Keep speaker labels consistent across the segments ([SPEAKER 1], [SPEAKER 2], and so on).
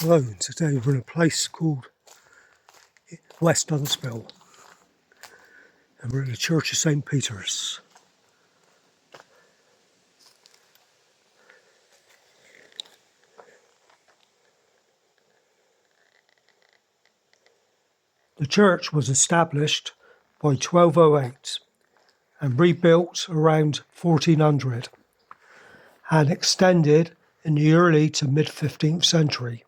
[SPEAKER 1] Hello, today we're in a place called West Huntspill and we're in the Church of St. Peter's. The church was established by 1208 and rebuilt around 1400 and extended in the early to mid 15th century.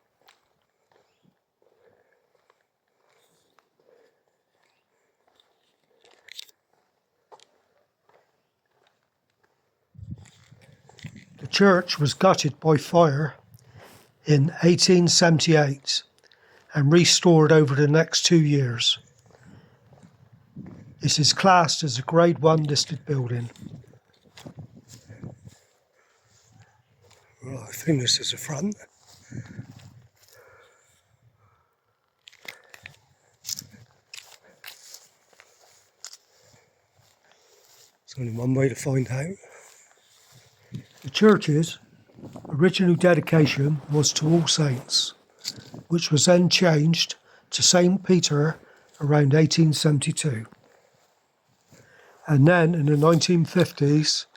[SPEAKER 1] The church was gutted by fire in 1878 and restored over the next 2 years. It is classed as a Grade 1 listed building. Well, I think this is the front. There's only one way to find out. The church's original dedication was to All Saints, which was then changed to St. Peter around 1872. And then in the 1950s,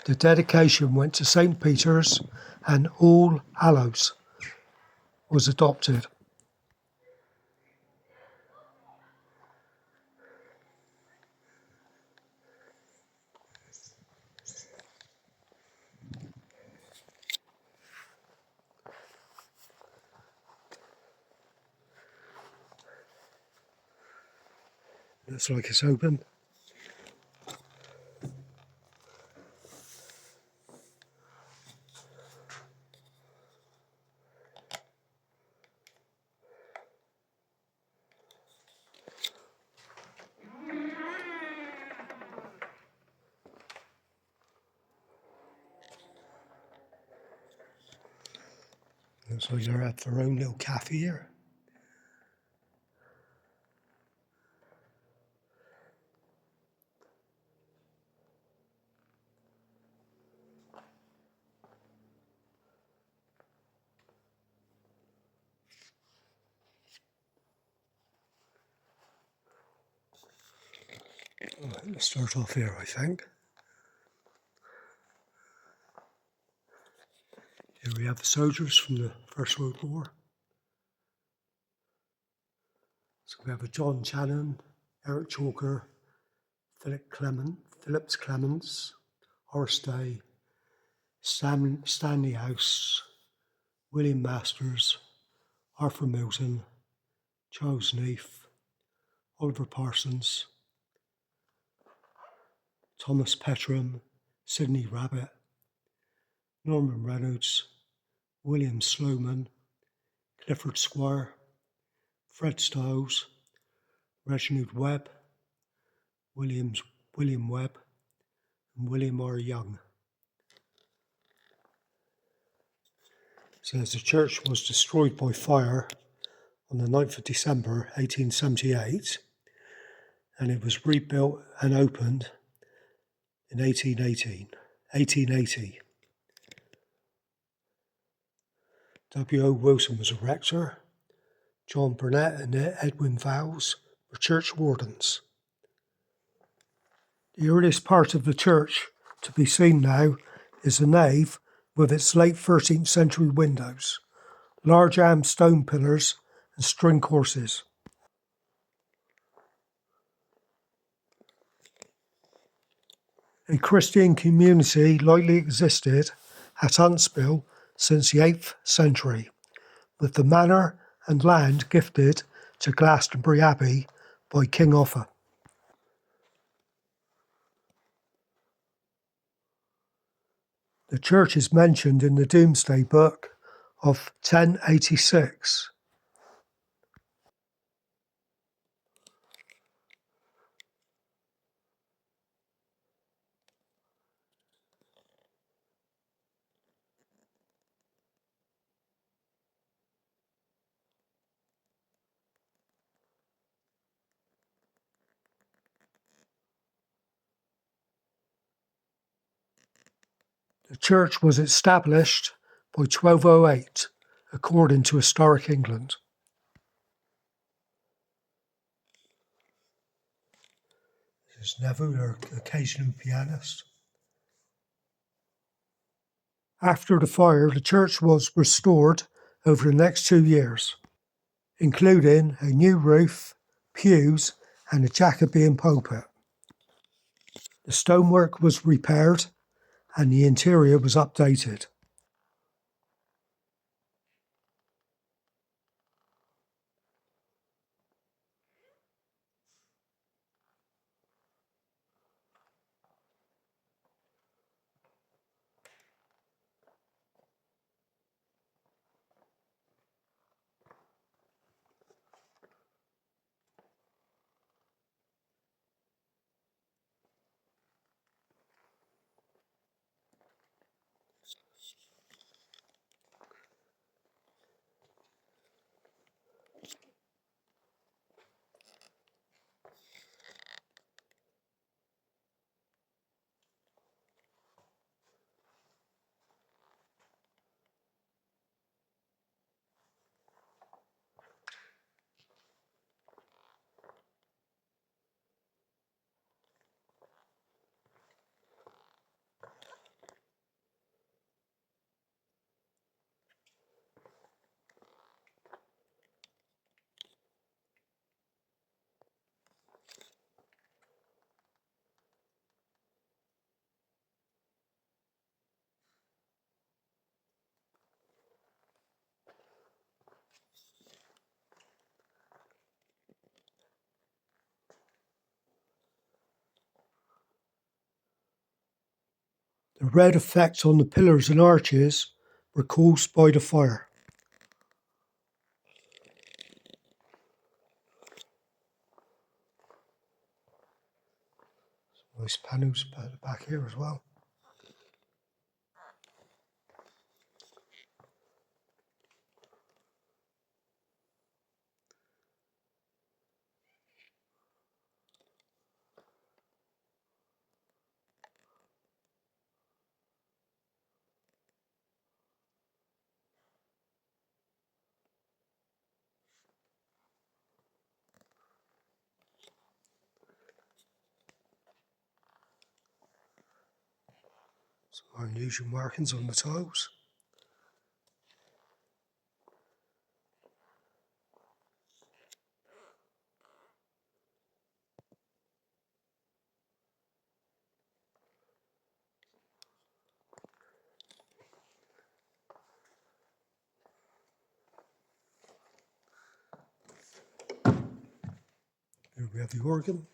[SPEAKER 1] the dedication went to St. Peter's and All Hallows was adopted. Looks like it's open. Looks like they're at their own little cafe here. Let's start off here, I think. Here we have the soldiers from the First World War. So we have a John Channon, Eric Chalker, Phillips Clements, Horace Day, Stanley House, William Masters, Arthur Milton, Charles Neath, Oliver Parsons, Thomas Pettram, Sidney Rabbit, Norman Reynolds, William Sloman, Clifford Squire, Fred Stiles, Reginald Webb, William Webb, and William R. Young. It says the church was destroyed by fire on the 9th of December 1878 and it was rebuilt and opened in 1880. W.O. Wilson was a rector. John Burnett and Edwin Vowles were church wardens. The earliest part of the church to be seen now is the nave with its late 13th century windows, large armed stone pillars and string courses. A Christian community likely existed at Huntspill since the 8th century, with the manor and land gifted to Glastonbury Abbey by King Offa. The church is mentioned in the Domesday Book of 1086. The church was established by 1208 according to Historic England. There's Neville, our occasional pianist. After the fire, the church was restored over the next 2 years, including a new roof, pews, and a Jacobean pulpit. The stonework was repaired and the interior was updated. The red effects on the pillars and arches were caused by the fire. Nice panels back here as well. Some unusual markings on the tiles. Here we have the organ.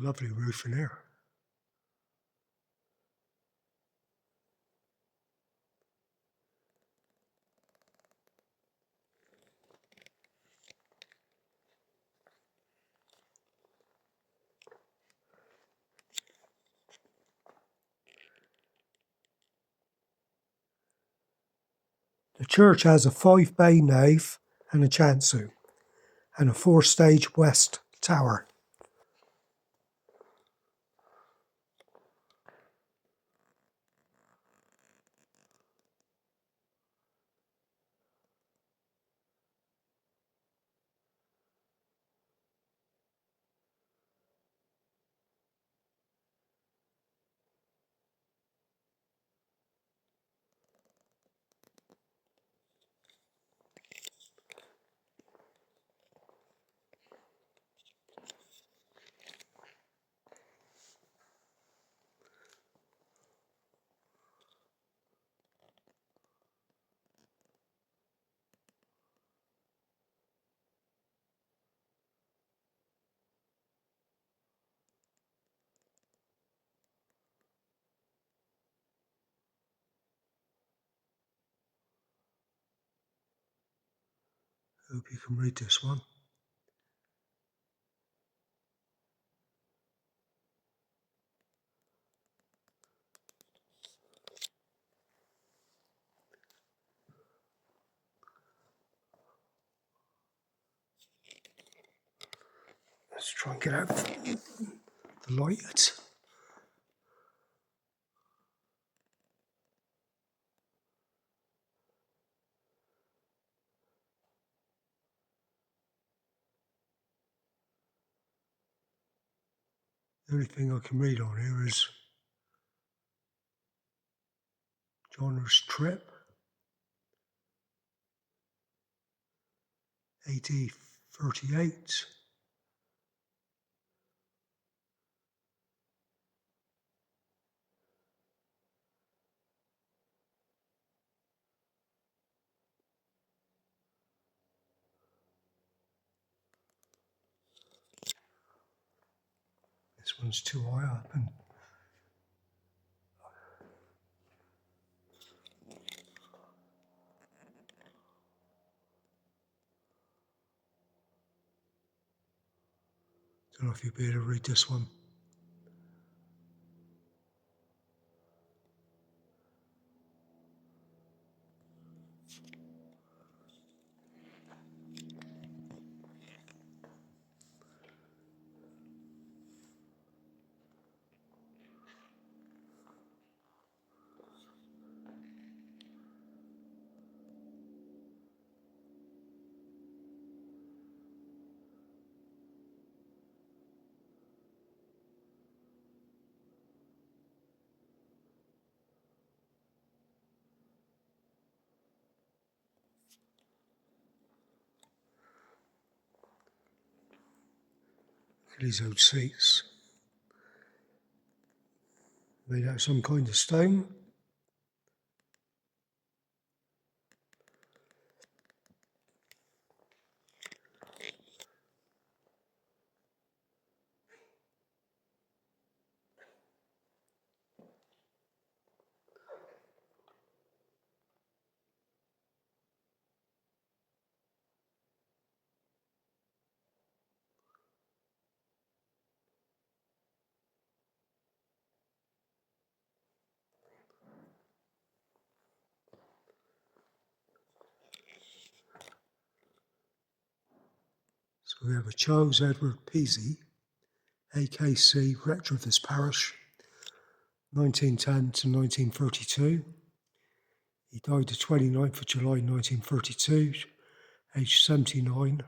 [SPEAKER 1] Lovely roof in here. The church has a 5-bay nave and a chancel, and a 4-stage west tower. Hope you can read this one. Let's try and get out the light. The only thing I can read on here is John's Trip, AD 38. This one's too high up, and don't know if you'll be able to read this one. These old seats, made out of some kind of stone. So we have a Charles Edward Peasy, AKC, rector of this parish, 1910 to 1932. He died the 29th of July 1932, aged 79.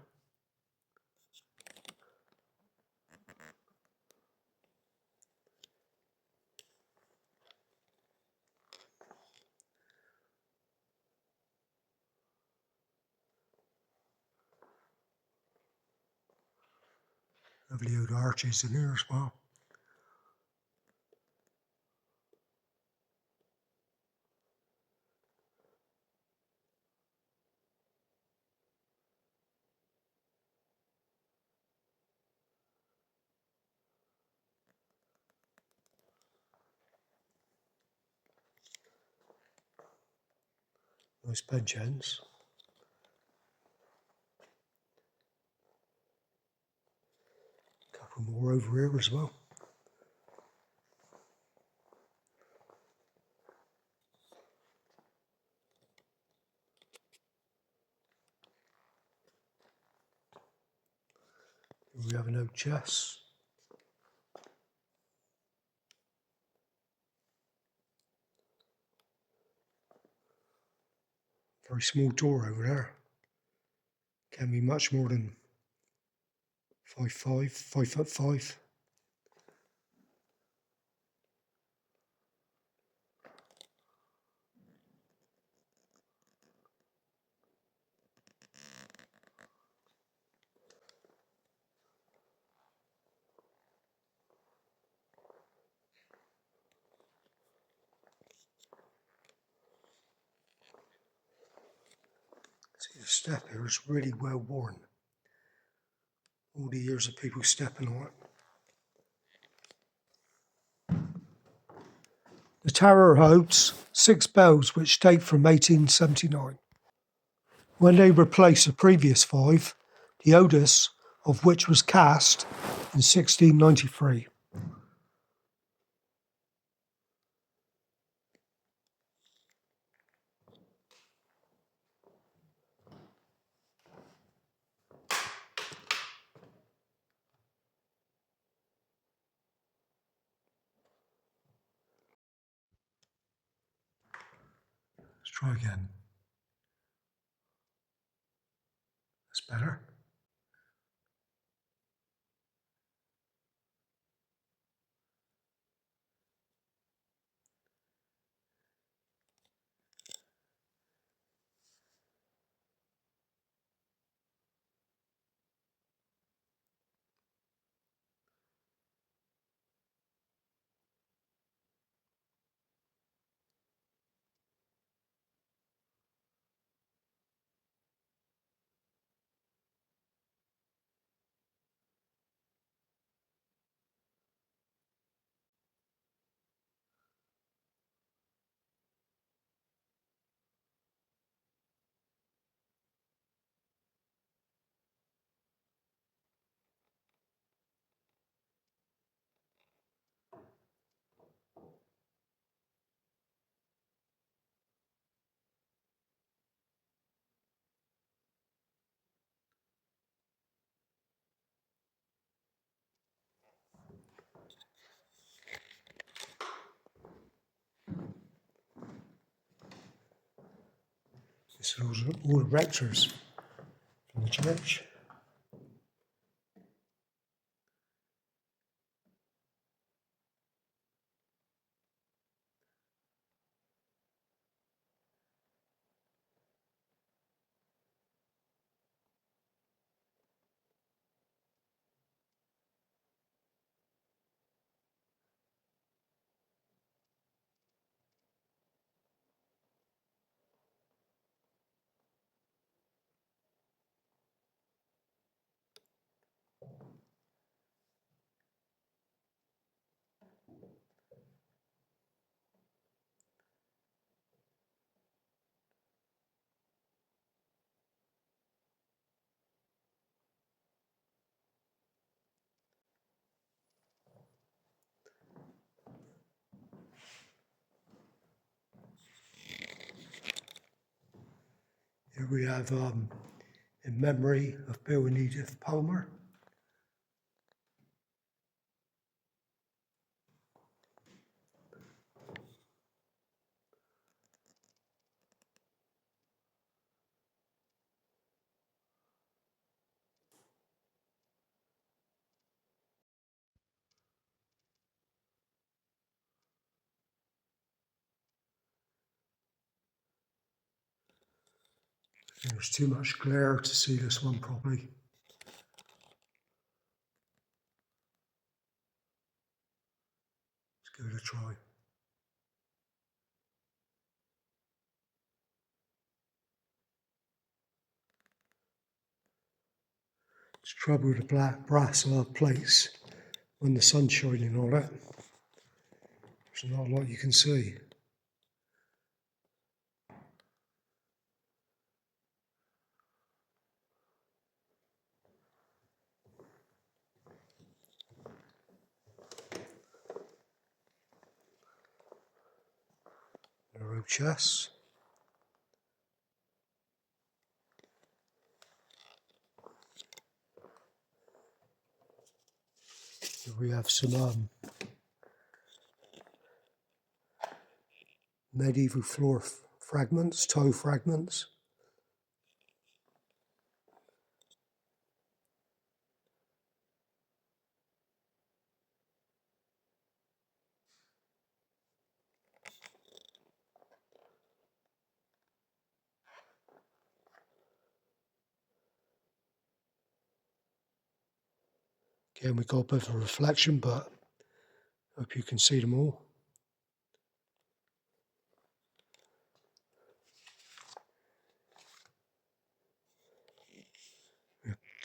[SPEAKER 1] Lovely old arches in here as well. Nice bench ends. A couple more over here as well. Here we have an oak chest. Very small door over there. Can be much more than 5'5". See, the step here is really well worn. All the years of people stepping on it. The tower holds 6 bells which date from 1879. when they replaced the previous 5, the oldest of which was cast in 1693. Let's try again. That's better. This is all the rectors from the church. Here we have in memory of Bill and Edith Palmer. There's too much glare to see this one properly. Let's give it a try. It's trouble with the black brass plates when the sun's shining on it. There's not a lot you can see. Narrow chest. Here we have some medieval floor fragments, toe fragments. Again, we got a bit of a reflection, but I hope you can see them all.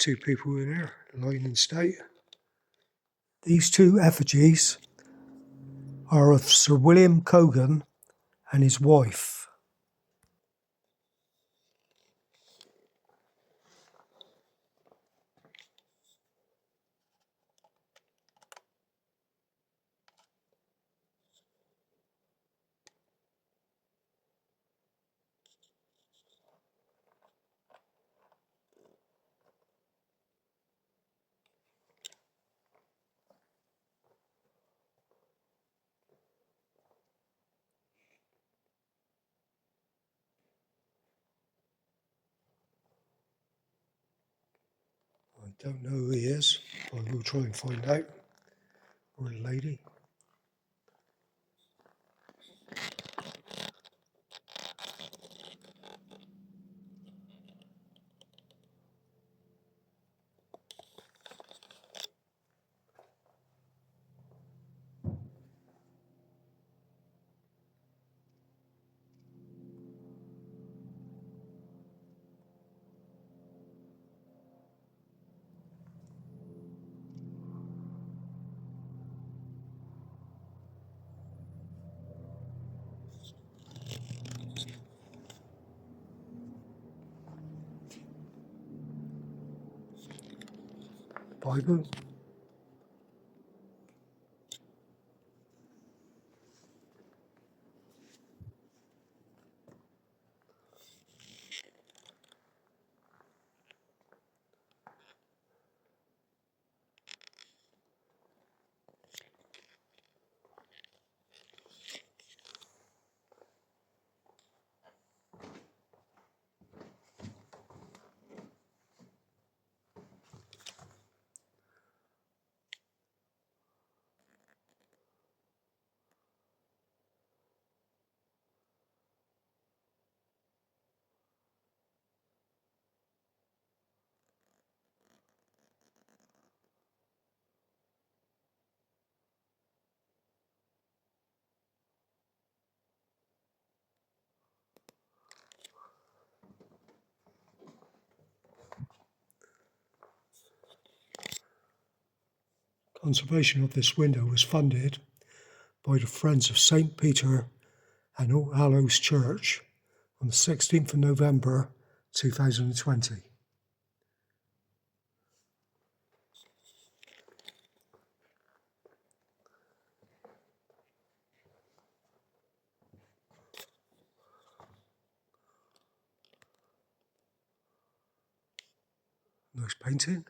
[SPEAKER 1] Two people in here, lying in state. These two effigies are of Sir William Cogan and his wife. Don't know who he is, but we'll try and find out. Or a lady. Bible. Conservation of this window was funded by the Friends of St. Peter and All Hallows Church on the 16th of November 2020. Nice painting.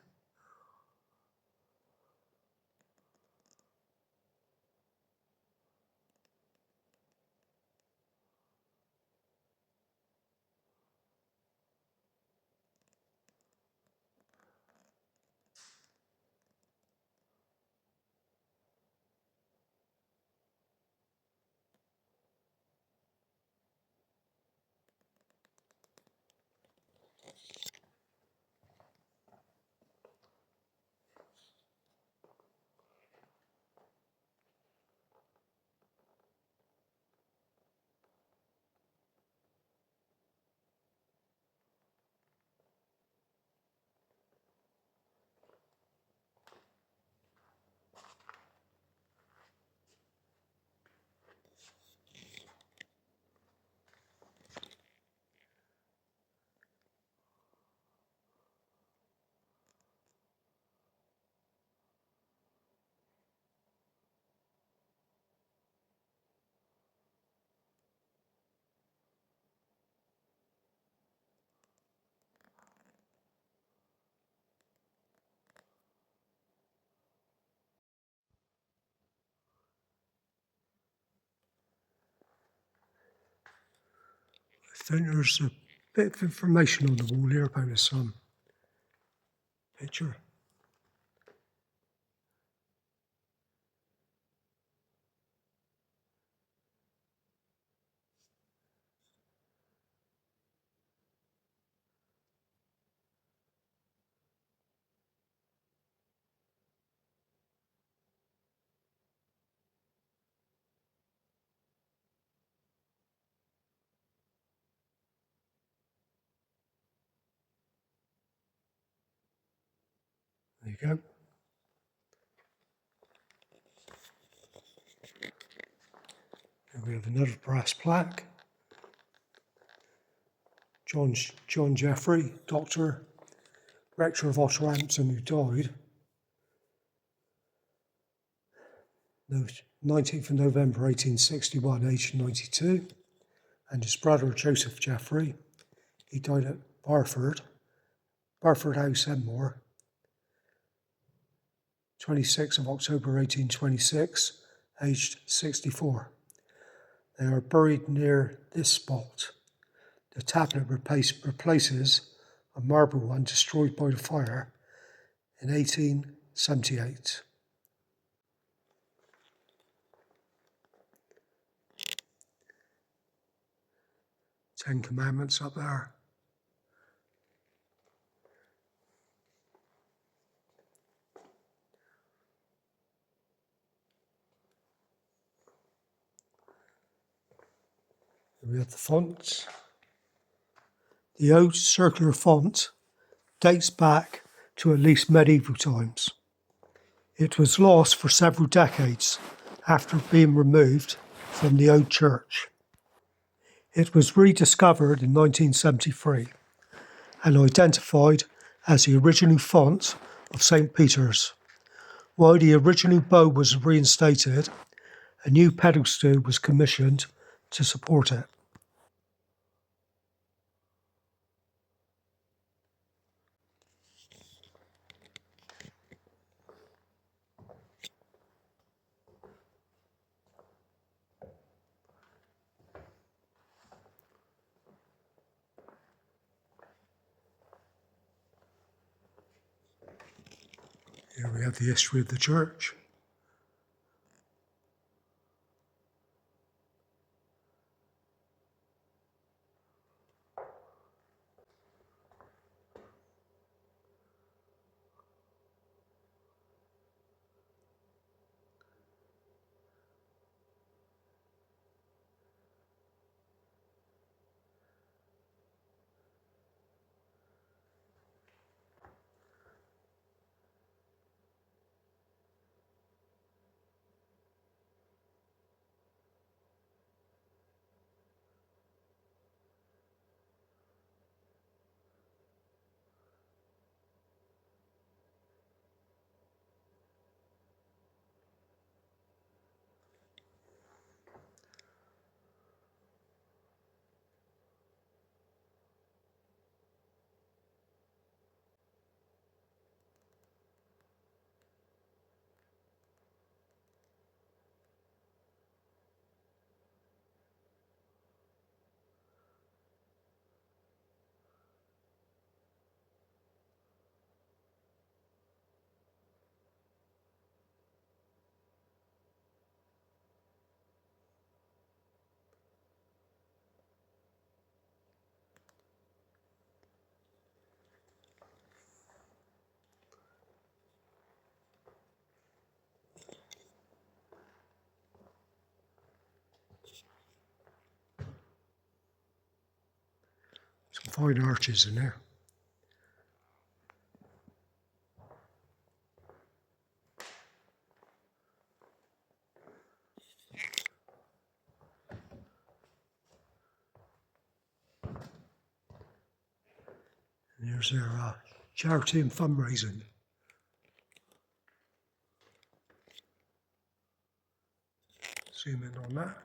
[SPEAKER 1] I think there's a bit of information on the wall here about this picture. There you go. And we have another brass plaque. John Jeffrey, Doctor, Rector of Otterhampton, who died the 19th of November 1861, aged 92, and his brother Joseph Jeffrey. He died at Barford House, Enmore, 26th of October 1826, aged 64. They are buried near this spot. The tablet replaces a marble one destroyed by the fire in 1878. Ten Commandments up there. We have the fonts. The old circular font dates back to at least medieval times. It was lost for several decades after being removed from the old church. It was rediscovered in 1973 and identified as the original font of St. Peter's. While the original bow was reinstated, a new pedestal was commissioned to support it. Here we have the history of the church. Some fine arches in there. And here's their charity and fundraising. Zoom in on that.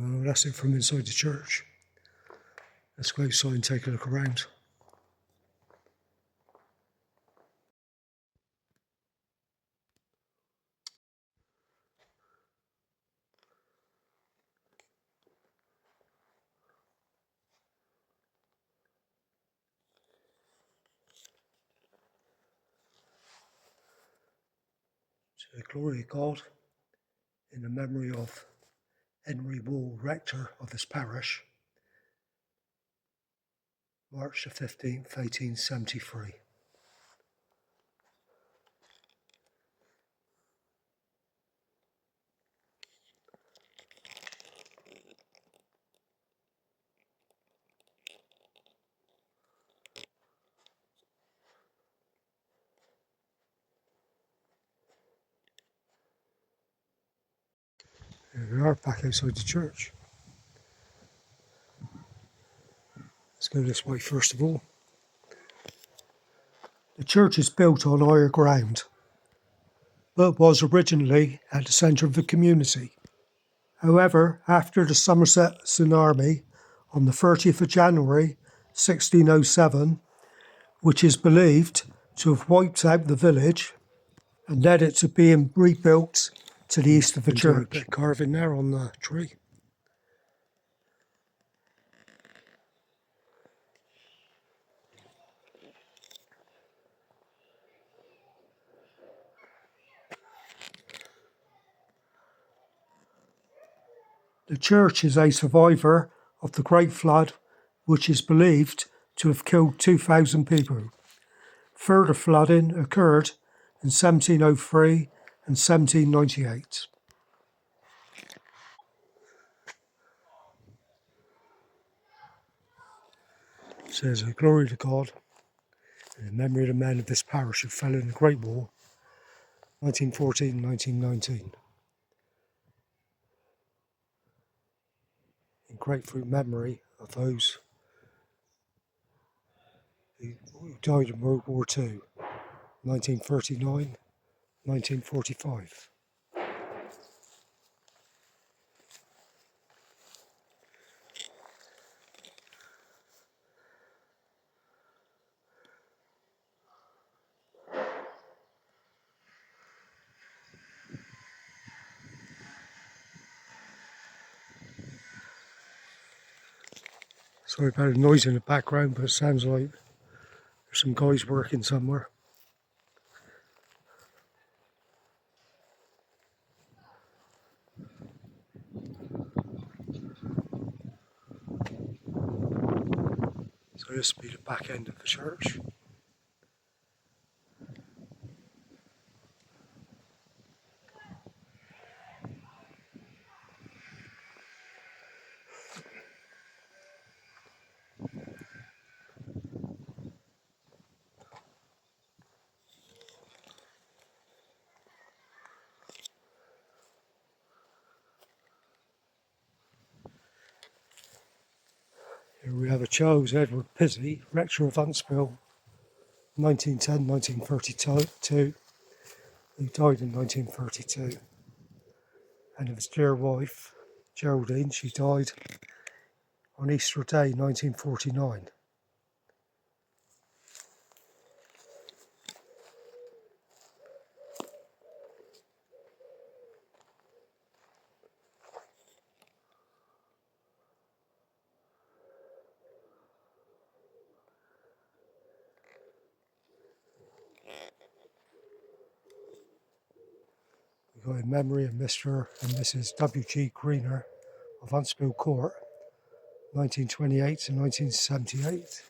[SPEAKER 1] Well, that's it from inside the church. Let's go outside and take a look around. To the glory of God, in the memory of Henry Wall, rector of this parish, March the 15th, 1873. Here we are, back outside the church. Let's go this way first of all. The church is built on higher ground, but was originally at the centre of the community. However, after the Somerset army on the 30th of January 1607, which is believed to have wiped out the village and led it to being rebuilt to the east of the church. A bit of carving there on the tree. The church is a survivor of the Great Flood, which is believed to have killed 2,000 people. Further flooding occurred in 1703 and 1798. It says, "Glory to God, in memory of the men of this parish who fell in the Great War, 1914-1919. In grateful memory of those who died in World War II, 1939-1945. Sorry about the noise in the background, but it sounds like there's some guys working somewhere. So this will be the back end of the church. Here we have a Charles Edward Pizzey, rector of Huntspill, 1910-1932, who died in 1932. And of his dear wife, Geraldine, she died on Easter Day, 1949. We've got in memory of Mr. and Mrs. W.G. Greener of Huntspill Court, 1928 to 1978.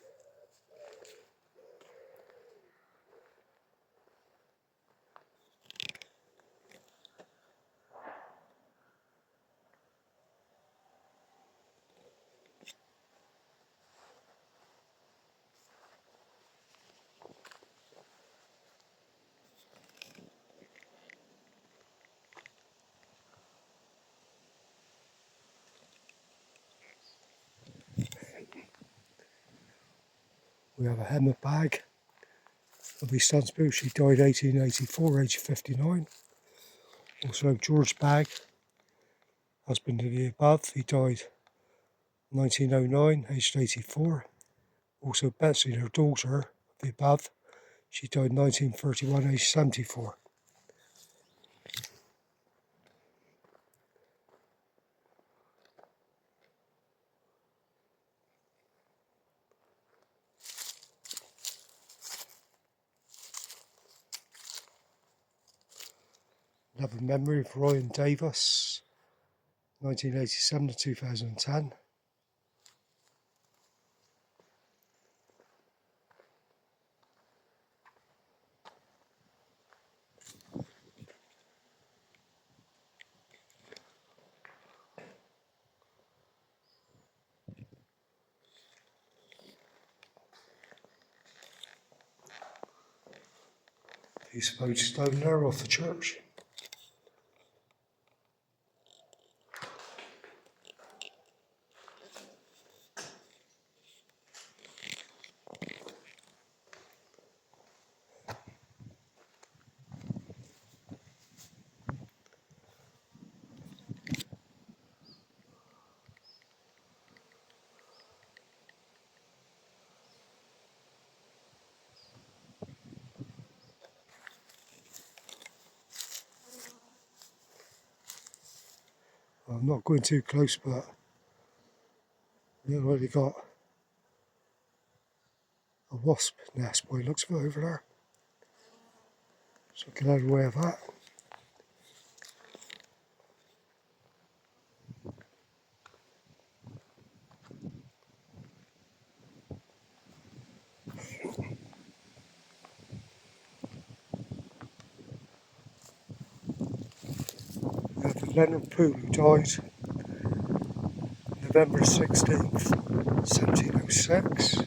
[SPEAKER 1] We have a Emma Bag of East Huntspill. She died 1884, age 59. Also George Bag, Husband of the above, he died 1909, aged 84. Also Betsy, her daughter of the above, she died 1931, aged 74. Love and memory of Ryan Davis, 1987 to 2010. Piece of old stone there off the church. Well, I'm not going too close, but they've already got a wasp nest by the looks of it over there. So get out of the way of that. We have Leonard Poole, who died November 16th, 1706.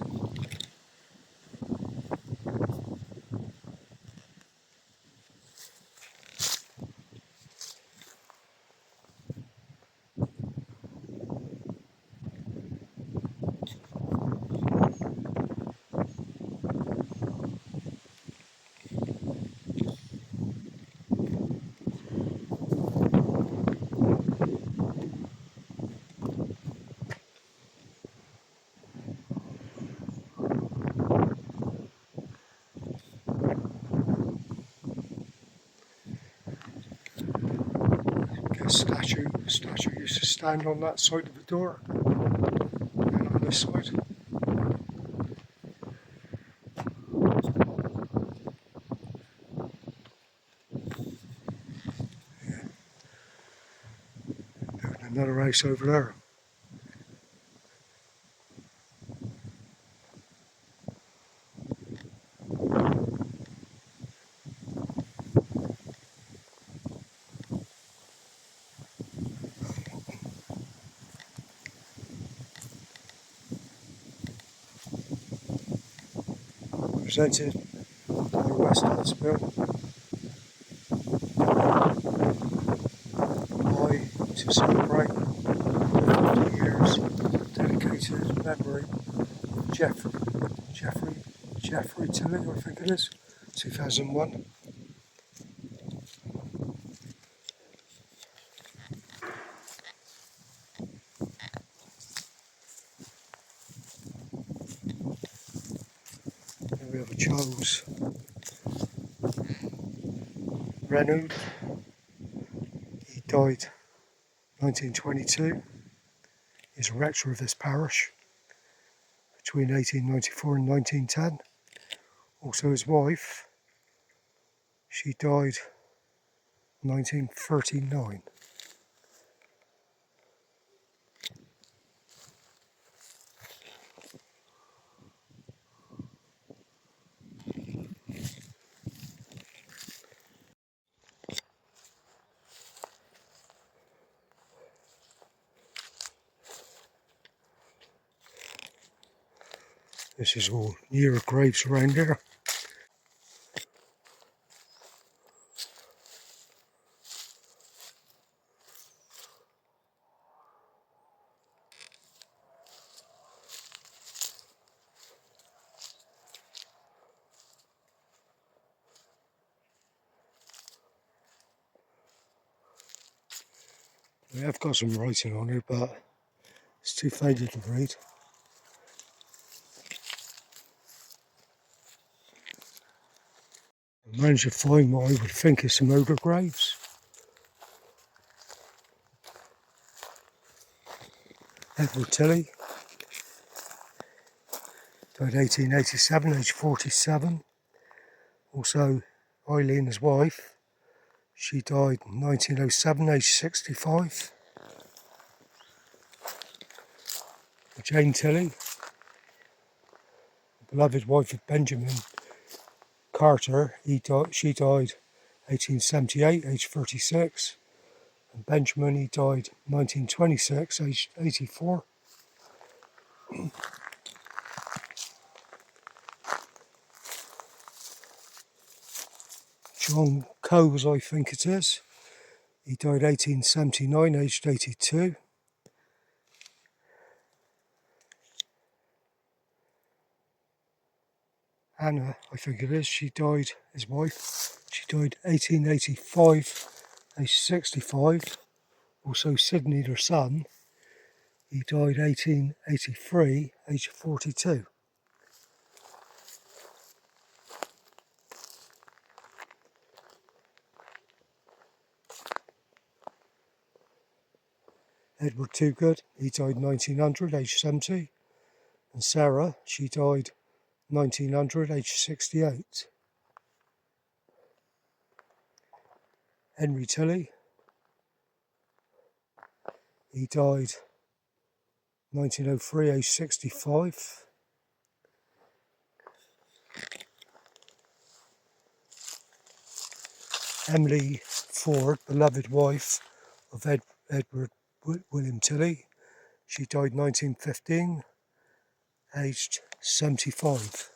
[SPEAKER 1] A statue used to stand on that side of the door, and on this side. And another house over there. Presented by West Huntspill. To celebrate 50 years dedicated in memory of Jeffrey Tilley, I think it is, 2001. Then we have a Charles Renaud. He died 1922. He's a rector of this parish between 1894 and 1910. Also his wife, she died 1939. This is all newer graves around here. We have got some writing on it, but it's too faded to read. I managed to find what I would think is some ogre graves. Edward Tilley, died 1887, aged 47. Also Eileen, his wife, she died 1907, aged 65. Jane Tilley, beloved wife of Benjamin Carter, she died 1878, aged 36. And Benjamin, he died 1926, aged 84. John Coes, I think it is. He died 1879, aged 82. Anna, I think it is, she died, his wife, she died 1885, aged 65. Also Sidney, their son, he died 1883, aged 42. Edward Toogood, he died 1900, aged 70. And Sarah, she died 1900, aged 68. Henry Tilley, he died 1903, aged 65. Emily Ford, beloved wife of Edward William Tilley, she died 1915, aged 75.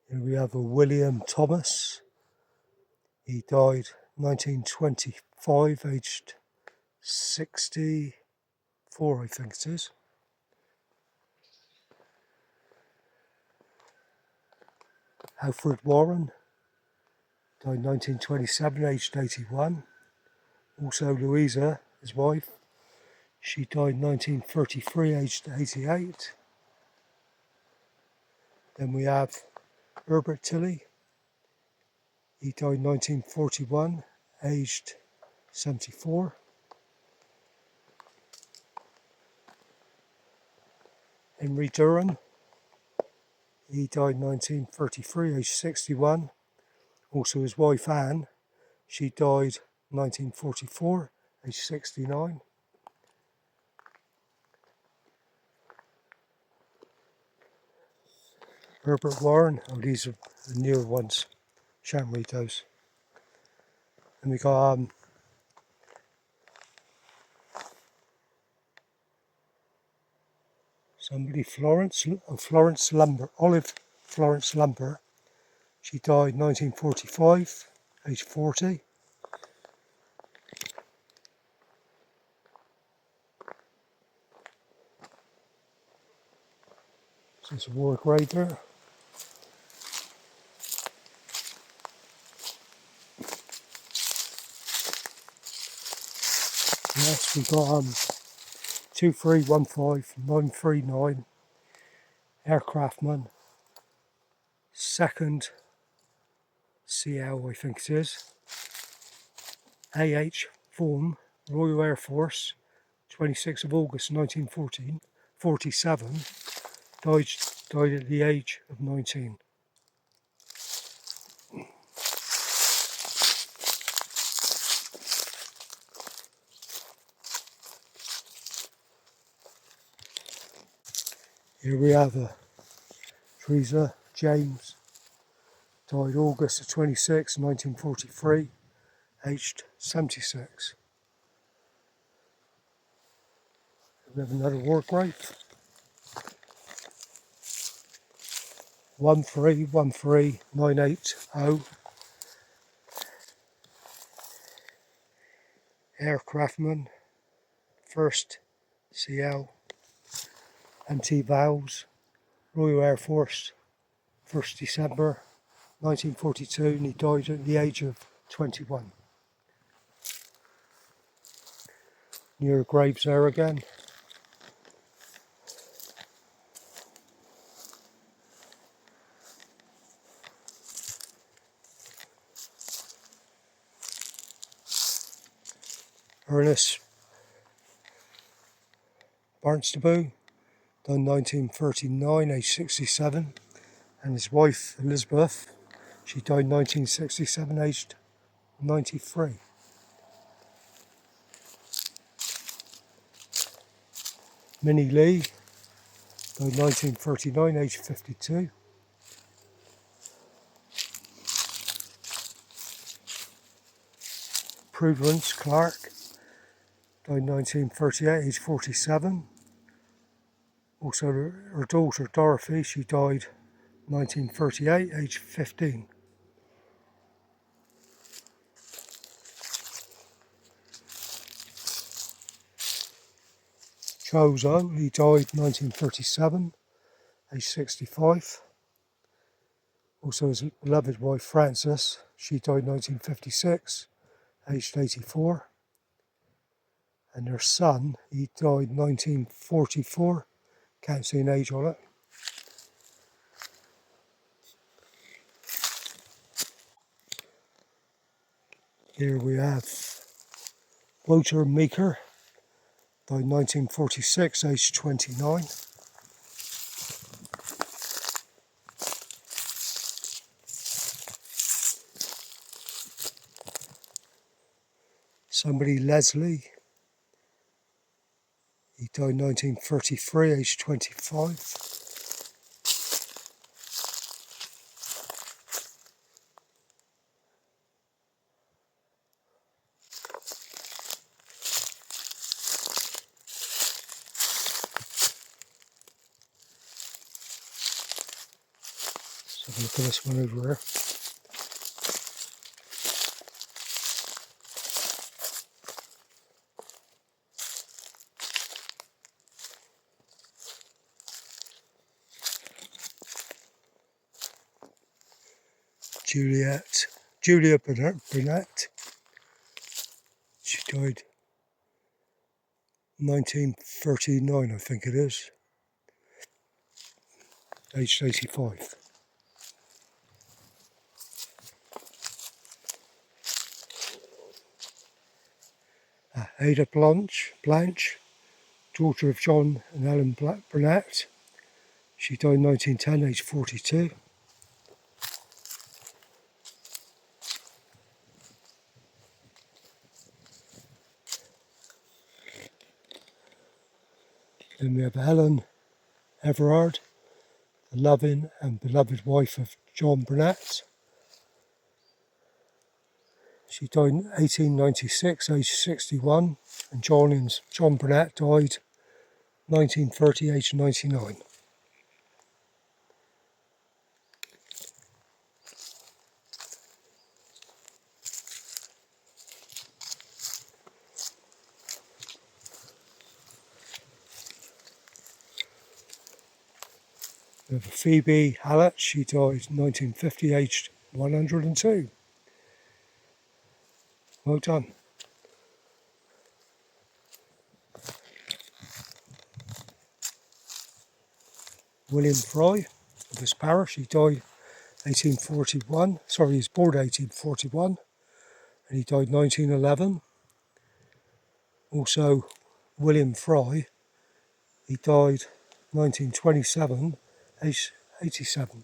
[SPEAKER 1] Here we have a William Thomas. He died 1925, aged 64, I think it is. Alfred Warren died 1927, aged 81. Also Louisa, his wife, she died 1933, aged 88. Then we have Herbert Tilley. He died 1941, aged 74. Henry Duran. He died 1933, aged 61. Also his wife Anne. She died 1944, aged 69. Herbert Warren. Oh, these are the newer ones. Shan't read those. And we got somebody, Florence Lumber, Olive Florence Lumber. She died 1945, aged 40. So it's a war grave there. Next we got 2315939 aircraftman, second CL I think it is, AH Vaughan, Royal Air Force, 26th of August 1947, died at the age of 19. Here we have Teresa James, died August the 26th, 1943, aged 76. We have another war grave. 1313980. Aircraftman, first CL, MT Vowels, Royal Air Force, 1st December 1942, and he died at the age of 21. Near graves there again. Ernest Barnstable, died 1939, aged 67, and his wife Elizabeth, she died 1967, aged 93. Minnie Lee, died 1939, aged 52. Prudence Clark, died 1938, aged 47. Also her daughter Dorothy, she died 1938, aged 15. Chozo, he died 1937, aged 65. Also his beloved wife Frances, she died 1956, aged 84. And their son, he died 1944, can't see an age on it. Here we have Walter Meeker, died 1946, aged 29. Somebody Leslie, he died 1933, aged 25. So look at this one over here. Julia Burnett, she died 1939, I think it is, aged 85. Ada Blanche, daughter of John and Ellen Burnett, she died 1910, aged 42. Then we have Helen Everard, the loving and beloved wife of John Burnett. She died in 1896, aged 61, and John Burnett died 1930, aged 99. We have Phoebe Hallett, she died 1950, aged 102. Well done. William Fry of his parish, he died 1841, he was born 1841, and he died 1911. Also, William Fry, he died 1927, aged 87.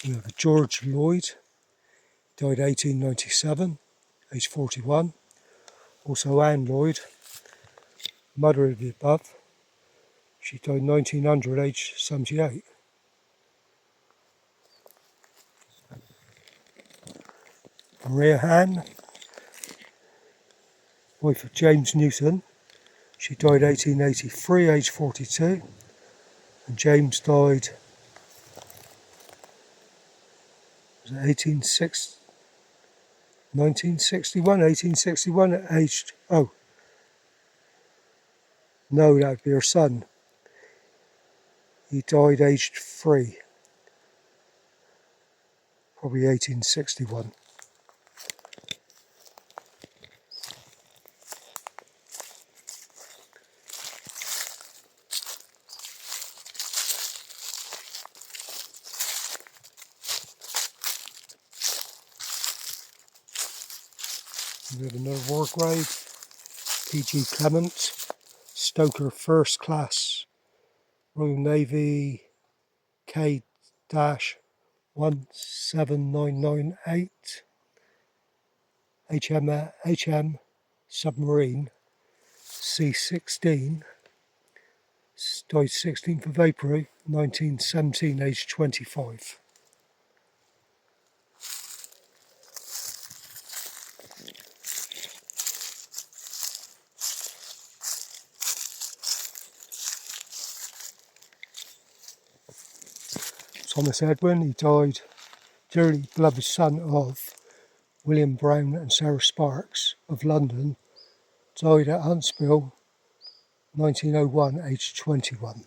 [SPEAKER 1] We have George Lloyd, died 1897, aged 41. Also Anne Lloyd, mother of the above, she died 1900, aged 78. Maria Hann, wife of James Newton. She died 1883, aged 42. And James died, was it 1861, aged, oh, no, that would be her son. He died aged 3, probably 1861. We have another war grave, P.G. Clement, Stoker First Class, Royal Navy K-17998, HM submarine C-16, died 16th of April 1917, aged 25. Thomas Edwin, he died, dearly beloved son of William Brown and Sarah Sparks of London, died at Huntspill, 1901, aged 21.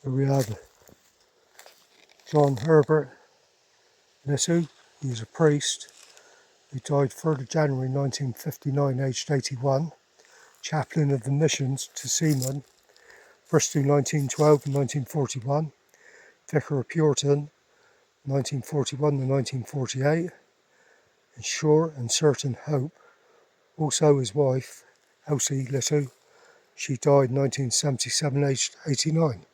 [SPEAKER 1] Here we have John Herbert Lissu. He was a priest. He died 3rd of January 1959, aged 81. Chaplain of the missions to seamen, Bristol 1912 and 1941. Vicar of Puritan 1941 and 1948. And Sure and Certain Hope. Also his wife, Elsie Lissu. She died 1977, aged 89.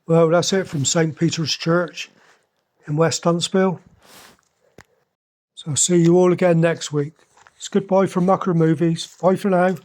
[SPEAKER 1] Well, that's it from St. Peter's Church in West Huntspill. So I'll see you all again next week. It's goodbye from Mucker Movies. Bye for now.